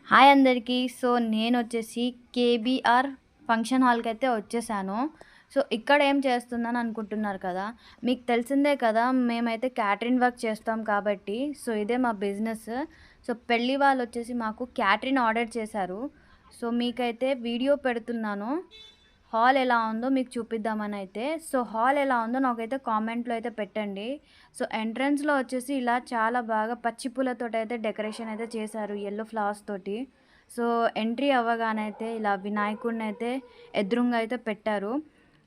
Hi అందరికీ. So, నేనొచ్చేసి KBR function హాల్‌కైతే వచ్చేసాను. So, ఇక్కడ ఏం చేస్తున్నాను అనుకుంటున్నారు కదా! మీకు తెలిసిందే కదా! మేమైతే క్యాటరింగ్ వర్క్ చేస్తాం కాబట్టి, సో, ఇదే మా బిజినెస్. సో, పెళ్లి వాళ్ళొచ్చేసి మాకు క్యాటరింగ్ ఆర్డర్ చేశారు. సో, మీకైతే వీడియో పెడుతున్నాను. హాల్ ఎలా ఉందో మీకు చూపిద్దామనైతే. సో, హాల్ ఎలా ఉందో నాకైతే కామెంట్‌లో అయితే పెట్టండి. సో, ఎంట్రన్స్‌లో వచ్చేసి ఇలా చాలా బాగా పచ్చి పూలతోటైతే డెకరేషన్ అయితే చేశారు. యెల్లో ఫ్లవర్స్ తోటి. సో, ఎంట్రీ అవ్వగానైతే ఇలా వినాయకుడినైతే ఎదురుంగా అయితే పెట్టారు.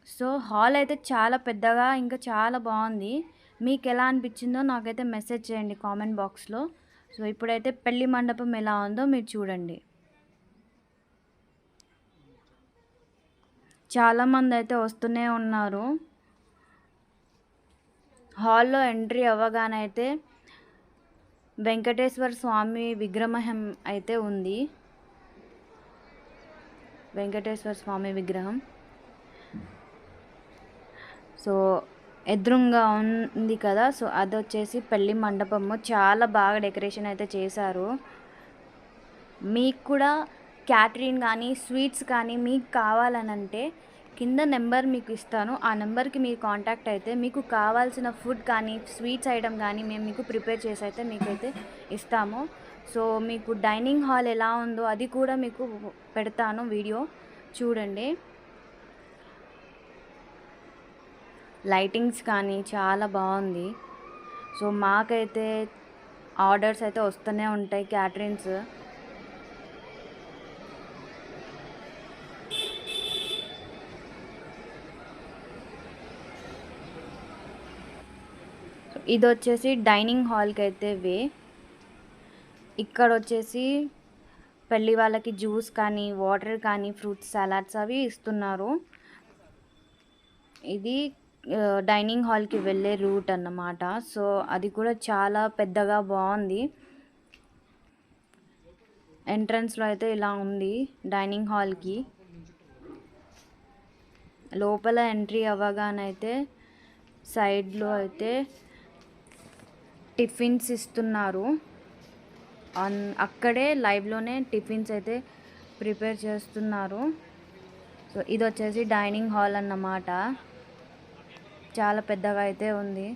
సో, హాల్ అయితే చాలా పెద్దగా ఇంకా చాలా బావుంది. మీకెలా అనిపిచ్చిందో నాకైతే మెసేజ్ చేయండి కామెంట్ బాక్స్‌లో. సో, ఇప్పుడైతే పెళ్లి మండపం ఎలా ఉందో మీరు చూడండి. చాలామందైతే వస్తూనే ఉన్నారు. హాల్‌లో ఎంట్రీ అవ్వగానైతే వెంకటేశ్వర స్వామి విగ్రహం అయితే ఉంది. వెంకటేశ్వర స్వామి విగ్రహం. సో, ఎదురుంగా ఉంది కదా! సో, అదొచ్చేసి పెళ్లి మండపము. చాలా బాగా డెకరేషన్ అయితే చేశారు. మీకు కూడా క్యాటరింగ్ కానీ, స్వీట్స్ కానీ మీకు కావాలనంటే కింద నెంబర్ మీకు ఇస్తాను. ఆ నెంబర్‌కి మీరు కాంటాక్ట్ అయితే మీకు కావాల్సిన ఫుడ్ కానీ, స్వీట్స్ ఐటెమ్ కానీ మేము మీకు ప్రిపేర్ చేసి అయితే మీకైతే ఇస్తాము. సో, మీకు డైనింగ్ హాల్ ఎలా ఉందో అది కూడా మీకు పెడతాను వీడియో చూడండి. లైటింగ్స్ కానీ చాలా బాగుంది. సో, మాకైతే ఆర్డర్స్ అయితే వస్తూనే ఉంటాయి క్యాటరింగ్స్. ఇదొచ్చేసి డైనింగ్ హాల్‌కి అయితే ఇక్కడొచ్చేసి పెళ్లి వాళ్ళకి జ్యూస్ కానీ, వాటర్ కానీ, ఫ్రూట్స్ సలాడ్స్ అవి ఇస్తున్నారు. ఇది డైనింగ్ హాల్‌కి వెళ్ళే రూట్ అన్నమాట. సో, అది కూడా చాలా పెద్దగా బావుంది. ఎంట్రన్స్‌లో అయితే ఇలా ఉంది డైనింగ్ హాల్‌కి. లోపల ఎంట్రీ అవ్వగానైతే సైడ్‌లో అయితే టిఫిన్స్ ఇస్తున్నారు. అక్కడే లైవ్‌లోనే టిఫిన్స్ అయితే ప్రిపేర్ చేస్తున్నారు. సో, ఇదొచ్చేసి డైనింగ్ హాల్ అన్నమాట. చాలా పెద్దగా అయితే ఉంది.